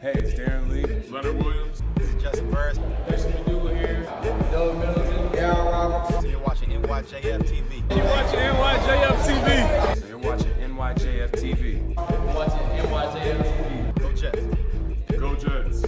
Hey, it's Darren Lee. Leonard Williams. This is Justin Burris. Jason McDougal here. Doug Middleton. Darren Roberts. So you're watching NYJFTV. You're watching NYJFTV. So you're watching NYJFTV. You're watching NYJFTV. Go Jets. Go Jets.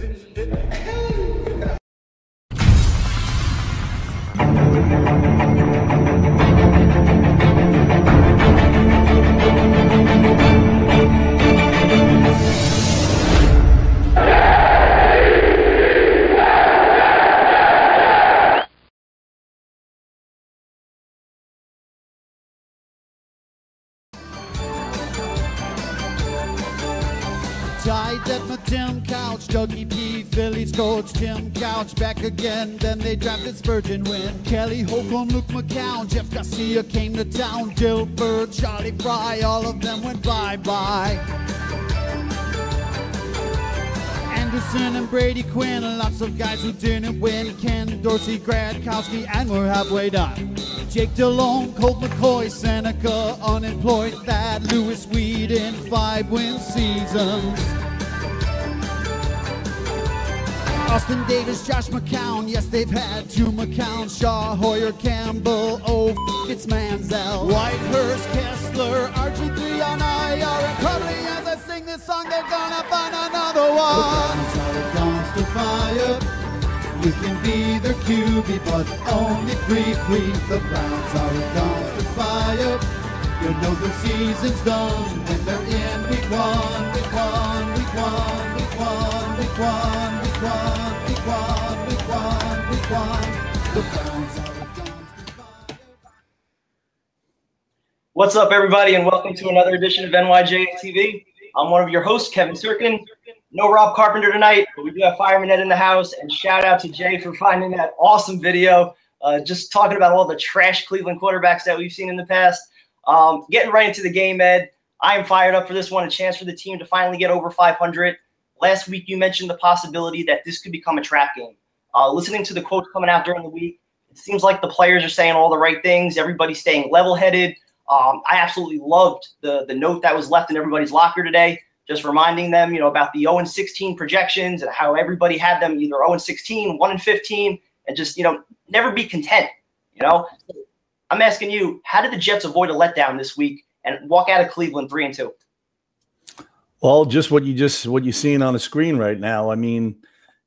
Tied at my Tim Couch, Dougie P, Phillies coach Tim Couch back again. Then they drafted Spurgeon Wynn, Kelly Holcomb, Luke McCown, Jeff Garcia came to town, Dilbert, Charlie Fry, all of them went bye-bye. Anderson and Brady Quinn, lots of guys who didn't win. Ken Dorsey, Gradkowski, and we're halfway done. Jake DeLong, Colt McCoy, Seneca, unemployed, Thad, Lewis Whedon, 5-win seasons. Austin Davis, Josh McCown, yes they've had 2 McCown, Shaw, Hoyer, Campbell, it's Manziel. Whitehurst, Kessler, RG3 on IR, and probably as I sing this song they're gonna find another one. The Browns are a dumpster fire. You can be their QB, but only briefly. The Browns are a dumpster fire. You know the season's done when they're in week 1, week 1, week 1, week 1, week 1, week 1, week 1, week 1, week 1. The Browns are a dumpster fire. What's up, everybody, and welcome to another edition of NYJFTV. I'm one of your hosts, Kevin Sirkin. No Rob Carpenter tonight, but we do have Fireman in the house, and shout out to Jay for finding that awesome video, just talking about all the trash Cleveland quarterbacks that we've seen in the past. Getting right into the game, Ed. I am fired up for this one, a chance for the team to finally get over 500. Last week, you mentioned the possibility that this could become a trap game. Listening to the quotes coming out during the week, it seems like the players are saying all the right things. Everybody's staying level-headed. I absolutely loved the note that was left in everybody's locker today, just reminding them, about the 0-16 projections and how everybody had them either 0-16, 1-15, and just, never be content, I'm asking you, how did the Jets avoid a letdown this week and walk out of Cleveland 3-2? Well, just what you're seeing on the screen right now. I mean,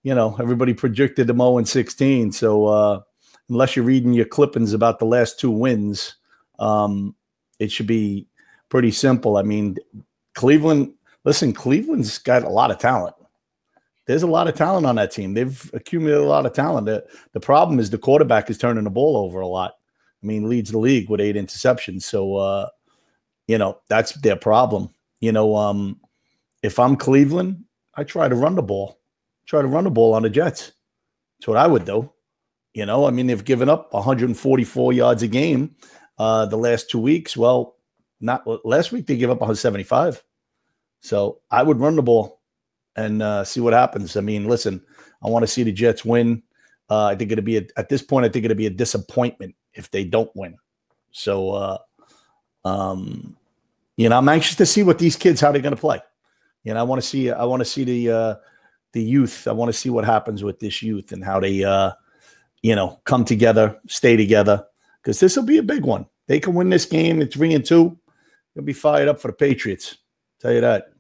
everybody projected them 0-16. So unless you're reading your clippings about the last 2 wins, it should be pretty simple. I mean, Cleveland's got a lot of talent. There's a lot of talent on that team. They've accumulated a lot of talent. The problem is the quarterback is turning the ball over a lot. I mean, leads the league with 8 interceptions. So, that's their problem. If I'm Cleveland, I try to run the ball. Try to run the ball on the Jets. That's what I would do. I mean, they've given up 144 yards a game the last 2 weeks. Well, not last week they gave up 175. So I would run the ball and see what happens. I mean, listen, I want to see the Jets win. I think at this point, I think it'll be a disappointment if they don't win. So, I'm anxious to see what these kids, how they're going to play. I want to see the youth. I want to see what happens with this youth and how they, come together, stay together, because this will be a big one. They can win this game at 3-2. They'll be fired up for the Patriots. Tell you that.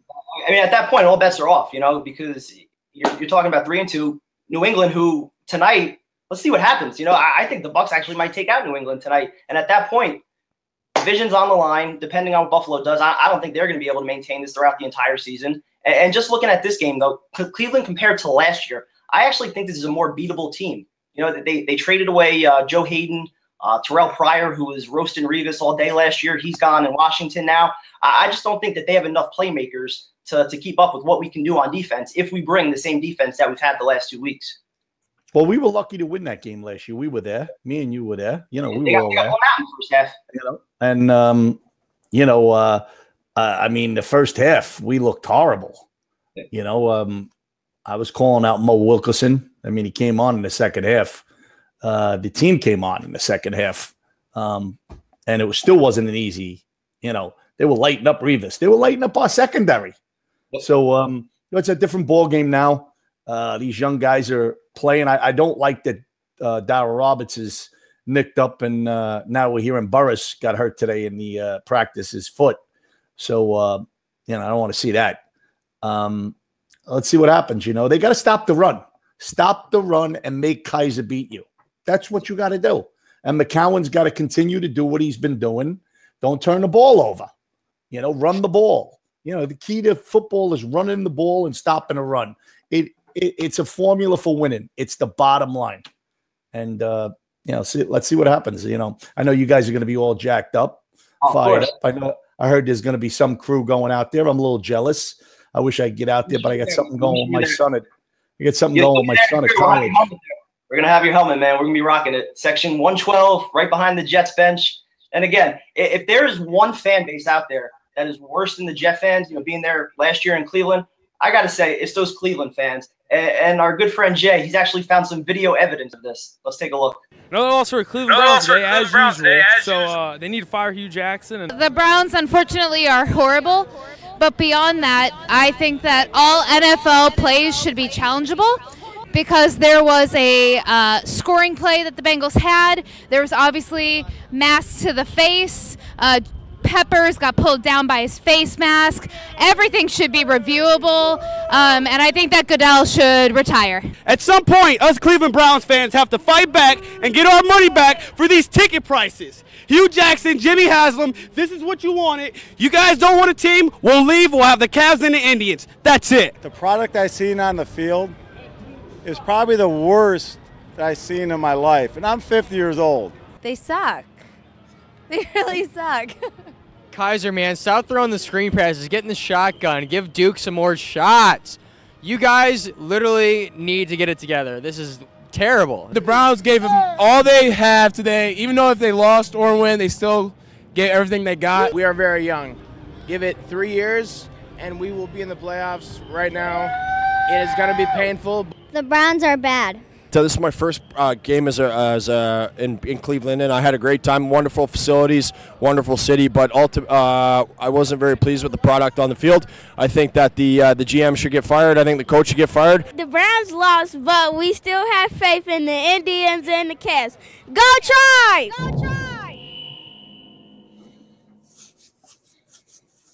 I mean, at that point, all bets are off, because you're talking about 3-2. New England, who tonight, let's see what happens. I think the Bucs actually might take out New England tonight. And at that point, division's on the line, depending on what Buffalo does. I don't think they're going to be able to maintain this throughout the entire season. And just looking at this game, though, Cleveland compared to last year, I actually think this is a more beatable team. They traded away Joe Hayden, Terrell Pryor, who was roasting Revis all day last year. He's gone in Washington now. I just don't think that they have enough playmakers to keep up with what we can do on defense if we bring the same defense that we've had the last 2 weeks. Well, we were lucky to win that game last year. We were there. Me and you were there. We were all there. First half. And, I mean, the first half, we looked horrible. I was calling out Mo Wilkerson. I mean, he came on in the second half. The team came on in the second half. And it still wasn't an easy, they were lighting up Revis. They were lighting up our secondary. So, it's a different ball game now. These young guys are playing. I don't like that Darryl Roberts is nicked up, and now we're hearing Burris got hurt today in the practice, his foot. So, I don't want to see that. Let's see what happens. They got to stop the run. Stop the run and make Kaiser beat you. That's what you got to do. And McCowan's got to continue to do what he's been doing. Don't turn the ball over. Run the ball. The key to football is running the ball and stopping a run. It's a formula for winning. It's the bottom line. And, let's see what happens. I know you guys are going to be all jacked up, fired up. I heard there's going to be some crew going out there. I'm a little jealous. I wish I could get out there, but I got something going with my son at college. We're going to have your helmet, man. We're going to be rocking it. Section 112, right behind the Jets bench. And again, if there is one fan base out there that is worse than the Jet fans, being there last year in Cleveland, I got to say it's those Cleveland fans. And our good friend Jay, he's actually found some video evidence of this. Let's take a look. Another loss for Cleveland Browns today, as usual. So they need to fire Hugh Jackson. The Browns, unfortunately, are horrible. But beyond that, I think that all NFL plays should be challengeable, because there was a scoring play that the Bengals had. There was obviously masks to the face. Peppers got pulled down by his face mask. Everything should be reviewable, and I think that Goodell should retire. At some point, us Cleveland Browns fans have to fight back and get our money back for these ticket prices. Hugh Jackson, Jimmy Haslam, this is what you wanted. You guys don't want a team, we'll leave. We'll have the Cavs and the Indians. That's it. The product I've seen on the field is probably the worst that I've seen in my life, and I'm 50 years old. They suck. They really suck. Kaiser, man, stop throwing the screen passes, get in the shotgun, give Duke some more shots. You guys literally need to get it together. This is terrible. The Browns gave them all they have today. Even though if they lost or win, they still get everything they got. We are very young. Give it 3 years, and we will be in the playoffs. Right now, it is going to be painful. The Browns are bad. So this is my first game in Cleveland, and I had a great time. Wonderful facilities, wonderful city, but I wasn't very pleased with the product on the field. I think that the GM should get fired. I think the coach should get fired. The Browns lost, but we still have faith in the Indians and the Cavs. Go Tribe! Go Tribe!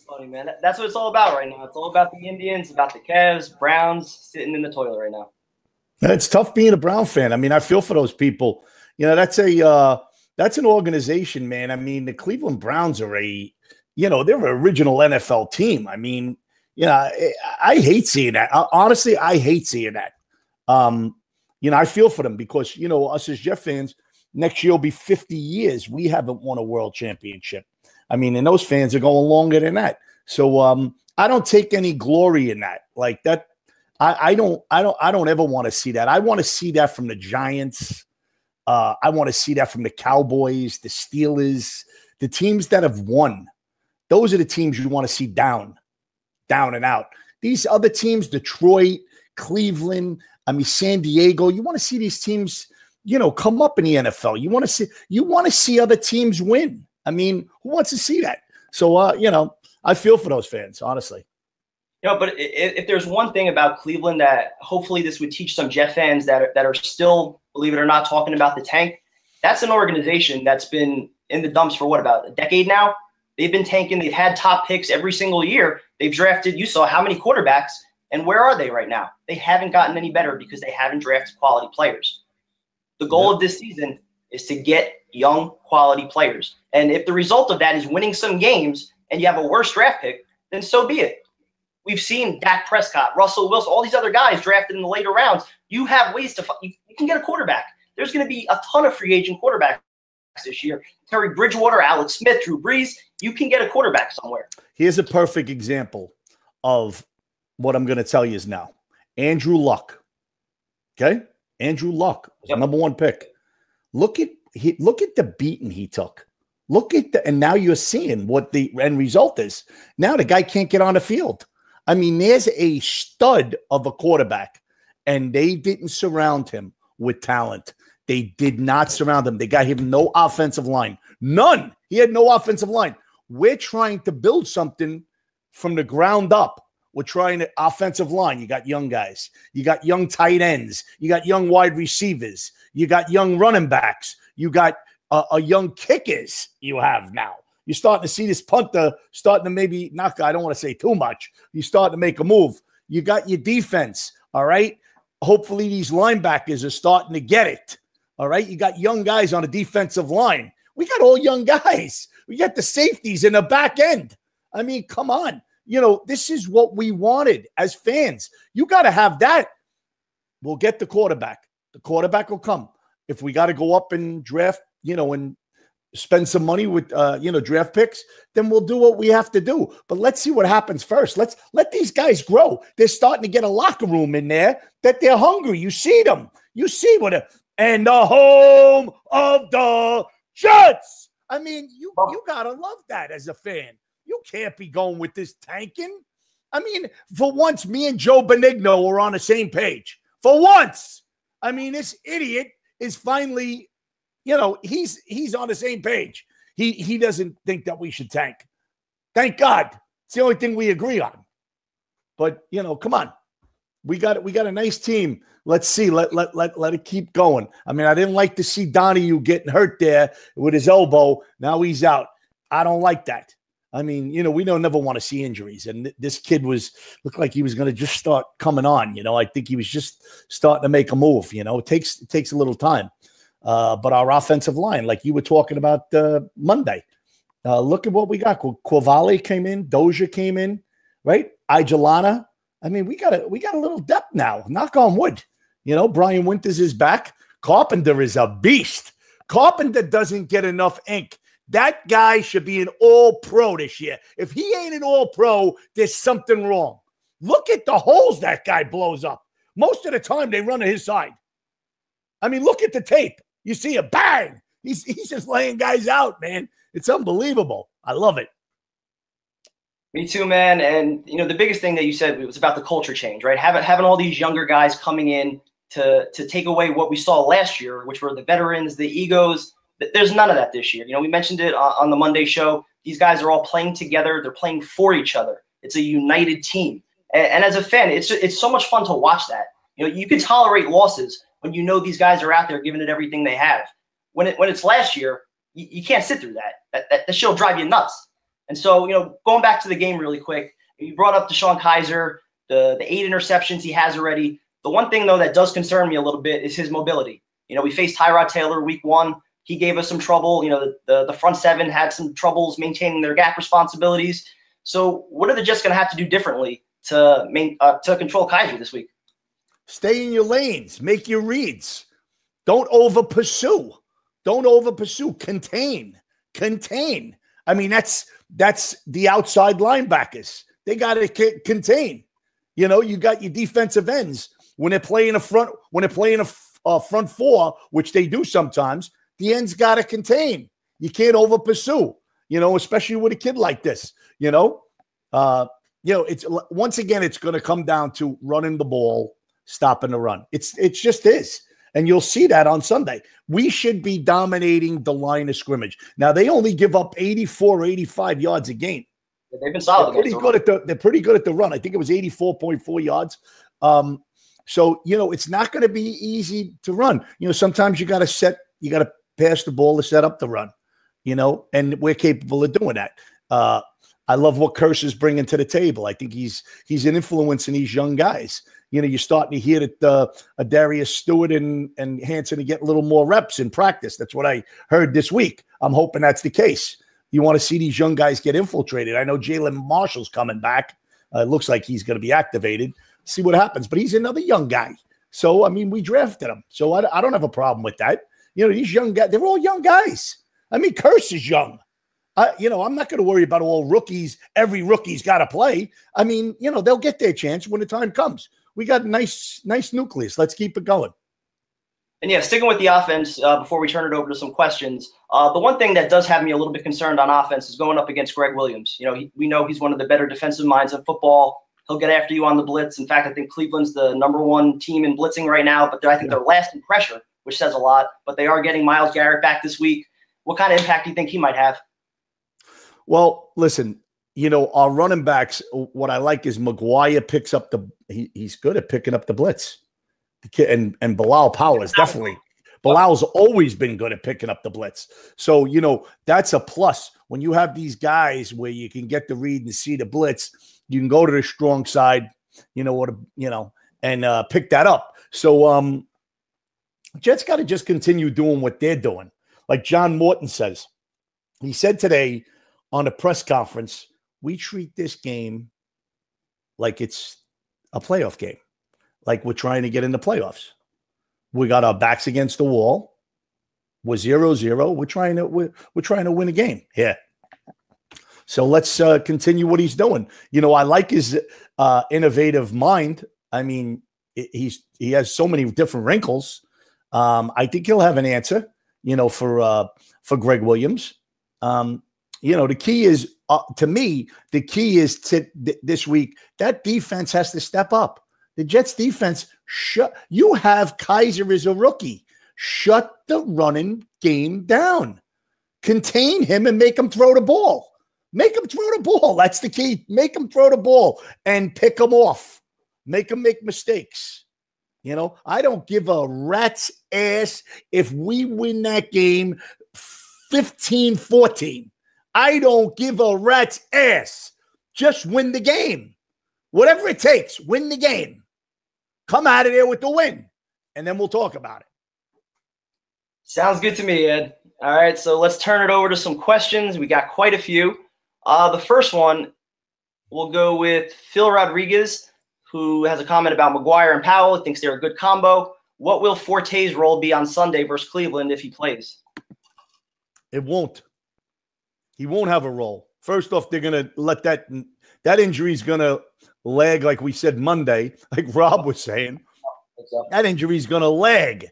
Funny, man. That's what it's all about right now. It's all about the Indians, about the Cavs, Browns sitting in the toilet right now. It's tough being a Brown fan. I mean, I feel for those people. That's an organization, man. I mean, the Cleveland Browns are they're an original NFL team. I mean, I hate seeing that. Honestly, I hate seeing that. I feel for them because, us as Jet fans, next year will be 50 years. We haven't won a world championship. I mean, and those fans are going longer than that. So I don't take any glory in that. Like that. I don't ever want to see that. I want to see that from the Giants. I want to see that from the Cowboys, the Steelers, the teams that have won. Those are the teams you want to see down and out. These other teams, Detroit, Cleveland, San Diego, you want to see these teams, come up in the NFL. You want to see other teams win. I mean, who wants to see that? So, I feel for those fans, honestly. But if there's one thing about Cleveland that hopefully this would teach some Jet fans that are still, believe it or not, talking about the tank, that's an organization that's been in the dumps for about a decade now. They've been tanking. They've had top picks every single year. They've drafted, you saw how many quarterbacks, and where are they right now? They haven't gotten any better because they haven't drafted quality players. The goal of this season is to get young quality players. And if the result of that is winning some games and you have a worse draft pick, then so be it. We've seen Dak Prescott, Russell Wilson, all these other guys drafted in the later rounds. You have ways to you can get a quarterback. There's going to be a ton of free agent quarterbacks this year. Terry Bridgewater, Alex Smith, Drew Brees. You can get a quarterback somewhere. Here's a perfect example of what I'm going to tell you is now. Andrew Luck. Okay? Andrew Luck was the #1 pick. Look at the beating he took. And now you're seeing what the end result is. Now the guy can't get on the field. I mean, there's a stud of a quarterback, and they didn't surround him with talent. They did not surround him. They got him no offensive line. None. He had no offensive line. We're trying to build something from the ground up. We're trying to offensive line. You got young guys. You got young tight ends. You got young wide receivers. You got young running backs. You got a young kickers you have now. You're starting to see this punter starting to maybe knock. I don't want to say too much. You're starting to make a move. You got your defense. All right. Hopefully these linebackers are starting to get it. All right. You got young guys on the defensive line. We got all young guys. We got the safeties in the back end. I mean, come on. You know, this is what we wanted as fans. You got to have that. We'll get the quarterback. The quarterback will come. If we got to go up and draft, you know, and spend some money with, you know, draft picks, then we'll do what we have to do. But let's see what happens first. Let's let these guys grow. They're starting to get a locker room in there that they're hungry. You see them. You see what and the home of the Jets. I mean, you got to love that as a fan. You can't be going with this tanking. I mean, for once, me and Joe Benigno are on the same page. For once. I mean, this idiot is finally, you know, he's on the same page. He doesn't think that we should tank. Thank God. It's the only thing we agree on. But, you know, come on. We got a nice team. Let's see. Let it keep going. I mean, I didn't like to see Donahue getting hurt there with his elbow. Now he's out. I don't like that. I mean, you know, we don't never want to see injuries. And this kid looked like he was going to just start coming on. You know, I think he was just starting to make a move. You know, it takes a little time. But our offensive line, like you were talking about Monday, look at what we got. Quavale came in, Dozier came in, right? Ijalana. I mean, we got a little depth now. Knock on wood. You know, Brian Winters is back. Carpenter is a beast. Carpenter doesn't get enough ink. That guy should be an all-pro this year. If he ain't an all-pro, there's something wrong. Look at the holes that guy blows up. Most of the time, they run to his side. I mean, look at the tape. You see a bang. He's just laying guys out, man. It's unbelievable. I love it. Me too, man. And, you know, the biggest thing that you said was about the culture change, right? Having all these younger guys coming in to take away what we saw last year, which were the veterans, the egos. There's none of that this year. You know, we mentioned it on the Monday show. These guys are all playing together. They're playing for each other. It's a united team. And as a fan, it's so much fun to watch that. You know, you can tolerate losses when you know these guys are out there giving it everything they have. When it's last year, you can't sit through that. That shit will drive you nuts. And so, you know, going back to the game really quick, you brought up DeShone Kizer, the 8 interceptions he has already. The one thing, though, that does concern me a little bit is his mobility. You know, we faced Tyrod Taylor week 1. He gave us some trouble. You know, the front 7 had some troubles maintaining their gap responsibilities. So what are the Jets going to have to do differently to control Kizer this week? Stay in your lanes. Make your reads. Don't over-pursue. Don't over-pursue. Contain. I mean, that's the outside linebackers. They got to contain. You know, you got your defensive ends. When they're playing a front 4, which they do sometimes, the end's got to contain. You can't over-pursue, you know, especially with a kid like this, you know. It's once again, it's going to come down to running the ball, stopping the run. It just is. And you'll see that on Sunday. We should be dominating the line of scrimmage. Now, they only give up 84, 85 yards a game. They've been solid. They're pretty good at the run. I think it was 84.4 yards. So, you know, it's not going to be easy to run. You know, sometimes you got to pass the ball to set up the run, you know, and we're capable of doing that. I love what Curse is bringing to the table. I think he's an influence in these young guys. You know, you're starting to hear that Darius Stewart and Hanson are getting a little more reps in practice. That's what I heard this week. I'm hoping that's the case. You want to see these young guys get infiltrated. I know Jalen Marshall's coming back. It looks like he's going to be activated. See what happens. But he's another young guy. So, I mean, we drafted him. So I don't have a problem with that. You know, these young guys, they're all young guys. I mean, Curse is young. You know, I'm not going to worry about all rookies. Every rookie's got to play. I mean, you know, they'll get their chance when the time comes. We got a nice nucleus. Let's keep it going. And yeah, sticking with the offense before we turn it over to some questions, the one thing that does have me a little bit concerned on offense is going up against Greg Williams. You know, we know he's one of the better defensive minds in football. He'll get after you on the blitz. In fact, I think Cleveland's the #1 team in blitzing right now, but I think they're last in pressure, which says a lot. But they are getting Myles Garrett back this week. What kind of impact do you think he might have? Well, listen, you know, our running backs, what I like is McGuire picks up he's good at picking up the blitz. And Bilal Powers, definitely. Bilal's always been good at picking up the blitz. So, you know, that's a plus. When you have these guys where you can get the read and see the blitz, you can go to the strong side, and pick that up. So Jets got to just continue doing what they're doing. Like John Morton says. He said today on a press conference, we treat this game like it's a playoff game. Like we're trying to get in the playoffs. We got our backs against the wall. We're 0-0. We're trying to win a game. Yeah. So let's continue what he's doing. You know, I like his innovative mind. I mean, he has so many different wrinkles. I think he'll have an answer, you know, for Greg Williams. You know, the key is to me, the key is to this week, that defense has to step up. The Jets defense, you have Kaiser as a rookie. Shut the running game down. Contain him and make him throw the ball. Make him throw the ball. That's the key. Make him throw the ball and pick him off. Make him make mistakes. You know, I don't give a rat's ass if we win that game 15-14. I don't give a rat's ass. Just win the game. Whatever it takes, win the game. Come out of there with the win, and then we'll talk about it. Sounds good to me, Ed. All right, so let's turn it over to some questions. We got quite a few. The first one, we'll go with Phil Rodriguez, who has a comment about McGuire and Powell. He thinks they're a good combo. What will Forte's role be on Sunday versus Cleveland if he plays? It won't. He won't have a role. First off, they're going to let that injury is going to lag, like we said Monday, like Rob was saying. That injury is going to lag.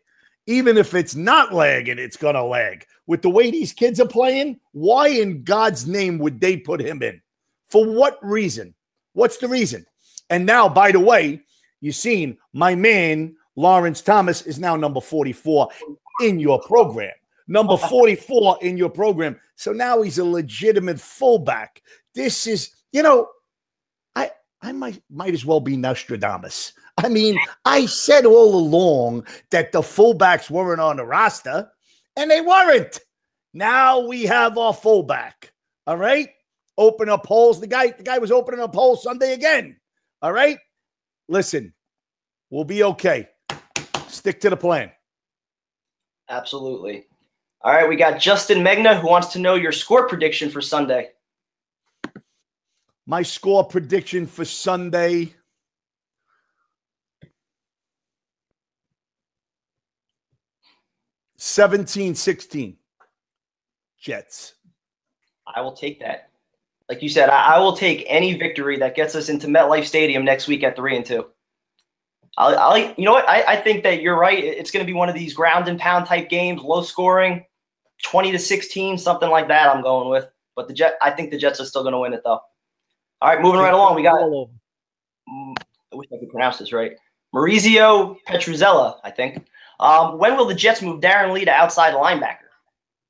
Even if it's not lagging, it's going to lag. With the way these kids are playing, why in God's name would they put him in? For what reason? What's the reason? And now, by the way, you've seen my man, Lawrence Thomas, is now number 44 in your program. Number 44 in your program. So now he's a legitimate fullback. This is, you know, I might as well be Nostradamus. I mean, I said all along that the fullbacks weren't on the roster, and they weren't. Now we have our fullback. All right? Open up holes. The guy was opening up holes Sunday again. All right? Listen, we'll be okay. Stick to the plan. Absolutely. All right, we got Justin Megna, who wants to know your score prediction for Sunday. My score prediction for Sunday, 17-16, Jets. I will take that. Like you said, I will take any victory that gets us into MetLife Stadium next week at 3-2. You know what? I think that you're right. It's going to be one of these ground and pound type games, low scoring, 20-16, something like that. I'm going with. But I think the Jets are still going to win it though. All right, moving right along. We got. I wish I could pronounce this right. Maurizio Petruzella, I think. When will the Jets move Darren Lee to outside linebacker?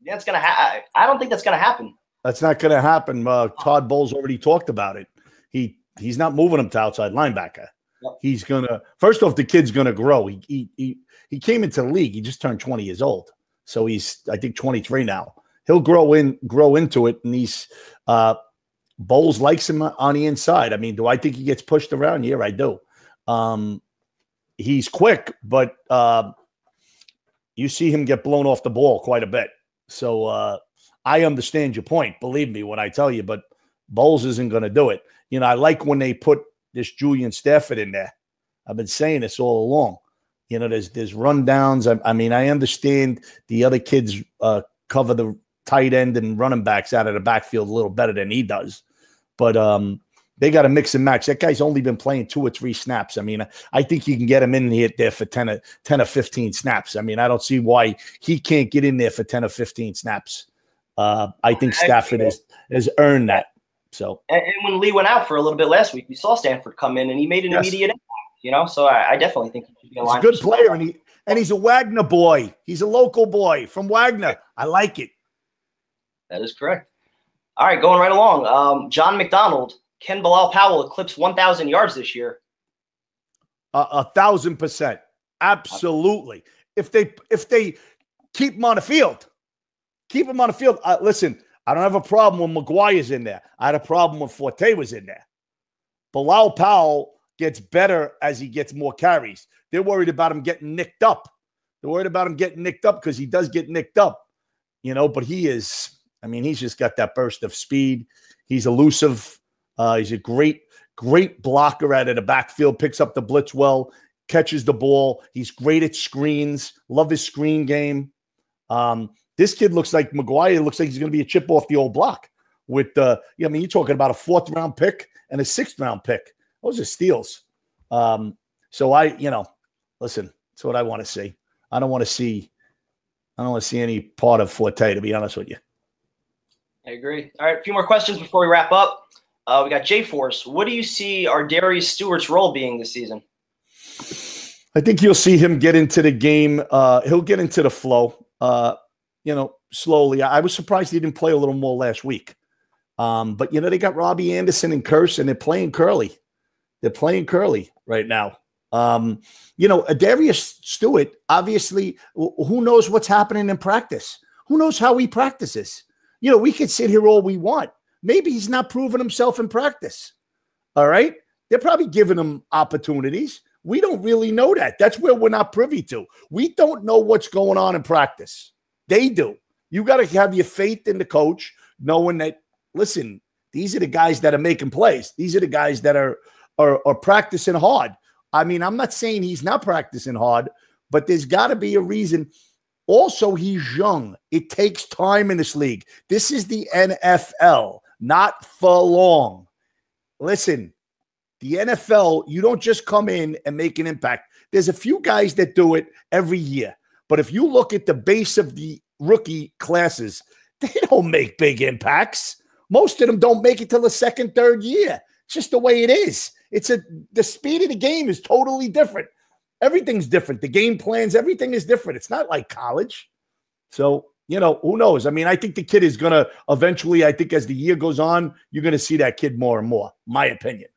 That's gonna. I don't think that's gonna happen. That's not gonna happen. Todd Bowles already talked about it. He's not moving him to outside linebacker. Yep. He's gonna. First off, the kid's gonna grow. He came into the league. He just turned 20 years old, so he's I think 23 now. He'll grow into it, and he's. Bowles likes him on the inside. I mean, do I think he gets pushed around? Yeah, I do. He's quick, but you see him get blown off the ball quite a bit. So I understand your point. Believe me when I tell you, but Bowles isn't going to do it. You know, I like when they put this Julian Stafford in there. I've been saying this all along. You know, there's rundowns. I mean, I understand the other kids cover the tight end and running backs out of the backfield a little better than he does. But they got to mix and match. That guy's only been playing 2 or 3 snaps. I mean, I think you can get him in there for 10 or 15 snaps. I mean, I don't see why he can't get in there for 10 or 15 snaps. I think Stafford has earned that. So, and when Lee went out for a little bit last week, we saw Stanford come in and he made an immediate impact. You know, so I definitely think he should be aligned. He's a good player, and he's a Wagner boy. He's a local boy from Wagner. I like it. That is correct. All right, going right along. John McDonald, can Bilal Powell eclipse 1,000 yards this year? 1,000%. Absolutely. If they keep him on the field, Listen, I don't have a problem when McGuire's in there. I had a problem when Forte was in there. Bilal Powell gets better as he gets more carries. They're worried about him getting nicked up. They're worried about him getting nicked up because he does get nicked up, but he's just got that burst of speed. He's elusive. He's a great blocker out of the backfield, picks up the blitz well, catches the ball. He's great at screens. Love his screen game. This kid looks like McGuire. Looks like he's going to be a chip off the old block. With you're talking about a 4th round pick and a 6th round pick. Those are steals. So listen, that's what I want to see. I don't want to see any part of Forte, to be honest with you. I agree. All right, a few more questions before we wrap up. We got J-Force. What do you see our Darius Stewart's role being this season? I think you'll see him get into the game. He'll get into the flow. Slowly. I was surprised he didn't play a little more last week. But they got Robbie Anderson and Curse, and they're playing Curly. They're playing Curly right now. Darius Stewart, obviously, who knows what's happening in practice? Who knows how he practices? We could sit here all we want. Maybe he's not proving himself in practice. All right? They're probably giving him opportunities. We don't really know that. That's where we're not privy to. We don't know what's going on in practice. They do. You got to have your faith in the coach, knowing that, listen, these are the guys that are making plays. These are the guys that are practicing hard. I'm not saying he's not practicing hard, but there's got to be a reason. Also, he's young. It takes time in this league. This is the NFL, not for long. Listen, the NFL, you don't just come in and make an impact. There's a few guys that do it every year. But if you look at the base of the rookie classes, they don't make big impacts. Most of them don't make it till the 2nd, 3rd year. It's just the way it is. The speed of the game is totally different. Everything's different. The game plans, everything is different. It's not like college. So, who knows? I think the kid is going to eventually, I think as the year goes on, you're going to see that kid more and more, my opinion.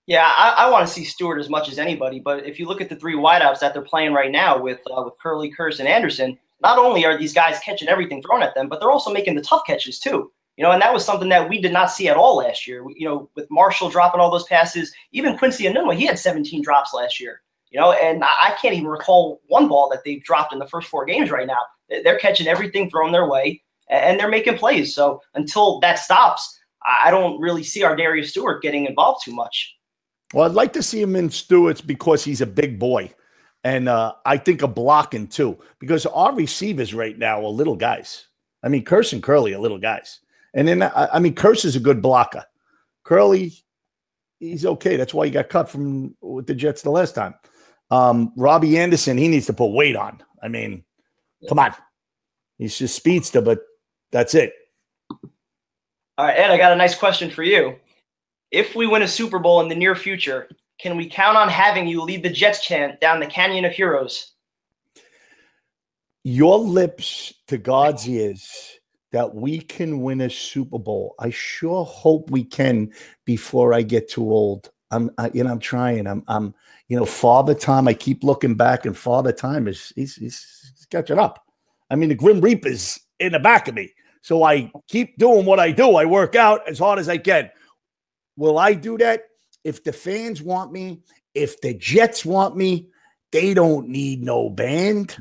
Yeah, I want to see Stewart as much as anybody, but if you look at the 3 wideouts that they're playing right now with Curly, Curse, and Anderson, not only are these guys catching everything thrown at them, but they're also making the tough catches too. And that was something that we did not see at all last year. With Marshall dropping all those passes, even Quincy Enunwa, he had 17 drops last year. And I can't even recall one ball that they've dropped in the first 4 games right now. They're catching everything thrown their way, and they're making plays. So until that stops, I don't really see our Darius Stewart getting involved too much. Well, I'd like to see him in Stewart's because he's a big boy. And I think a blocking too, because our receivers right now are little guys. Curse and Curly are little guys. And then, Curse is a good blocker. Curly, he's okay. That's why he got cut with the Jets the last time. Robbie Anderson, he needs to put weight on. Come on. He's just speedster, but that's it. All right, Ed, I got a nice question for you. If we win a Super Bowl in the near future, can we count on having you lead the Jets chant down the Canyon of Heroes? Your lips to God's ears that we can win a Super Bowl. I sure hope we can before I get too old. I'm trying. I'm Father Time. I keep looking back, and Father Time he's catching up. The Grim Reaper's in the back of me. So I keep doing what I do. I work out as hard as I can. Will I do that? If the fans want me, if the Jets want me, they don't need no band.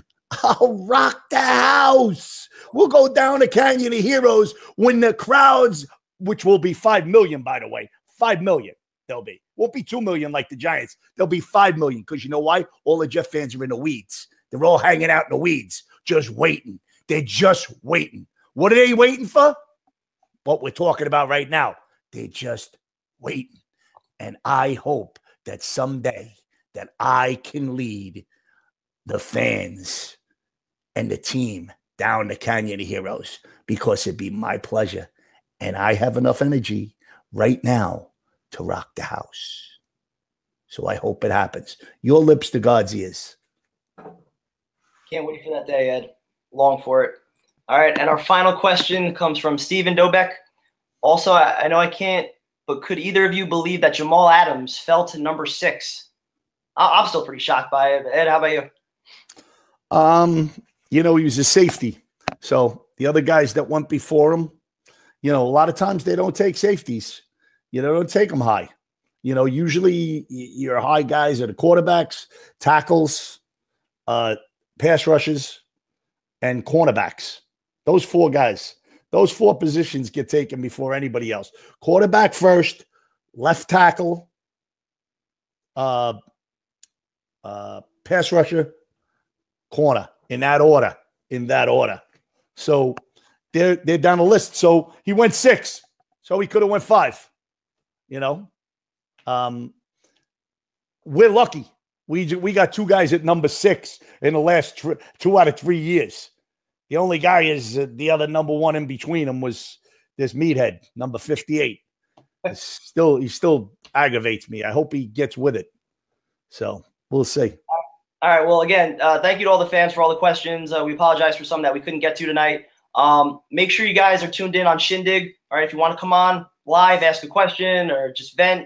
I'll rock the house. We'll go down the Canyon of Heroes when the crowds, which will be 5 million, by the way, 5 million they'll be. Won't be 2 million like the Giants. They'll be 5 million because you know why? All the Jet fans are in the weeds. They're all hanging out in the weeds, just waiting. They're just waiting. What are they waiting for? What we're talking about right now. They're just waiting. And I hope that someday that I can lead the fans and the team down the Canyon of Heroes because it'd be my pleasure. And I have enough energy right now to rock the house. So I hope it happens. Your lips to God's ears. Can't wait for that day, Ed. Long for it. All right, and our final question comes from Steven Dobeck. Also, I know I can't, but could either of you believe that Jamal Adams fell to number 6? I'm still pretty shocked by it. Ed, how about you? You know, he was a safety. So the other guys that went before him, you know, a lot of times they don't take safeties. You know, don't take them high. You know, usually your high guys are the quarterbacks, tackles, pass rushers, and cornerbacks. Those 4 guys. Those 4 positions get taken before anybody else. Quarterback first, left tackle, pass rusher, corner, in that order. So they're down the list. So he went 6. So he could have went 5. You know, we're lucky. We got 2 guys at number 6 in the last 2 out of 3 years. The only guy is the other number 1 in between them was this meathead, number 58. He still aggravates me. I hope he gets with it. So we'll see. All right. Well, again, thank you to all the fans for all the questions. We apologize for some that we couldn't get to tonight. Make sure you guys are tuned in on Shindig. All right. If you want to come on live, ask a question or just vent,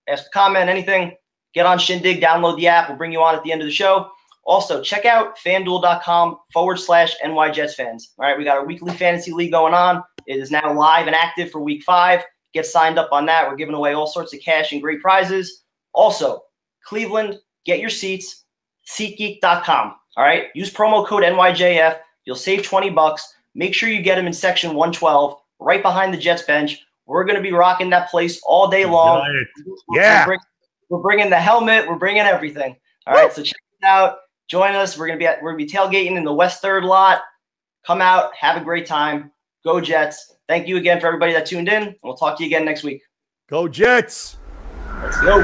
ask a comment, anything, get on Shindig, download the app. We'll bring you on at the end of the show. Also, check out fanduel.com/NYJetsFans. All right. We got our weekly fantasy league going on. It is now live and active for week 5. Get signed up on that. We're giving away all sorts of cash and great prizes. Also, Cleveland, get your seats. SeatGeek.com. All right. Use promo code NYJF. You'll save $20. Make sure you get them in section 112, right behind the Jets bench. We're going to be rocking that place all day long. Yeah. We're bringing the helmet. We're bringing everything. All right. So check it out. Join us. We're going to be tailgating in the West 3rd lot. Come out. Have a great time. Go Jets. Thank you again for everybody that tuned in. We'll talk to you again next week. Go Jets. Let's go.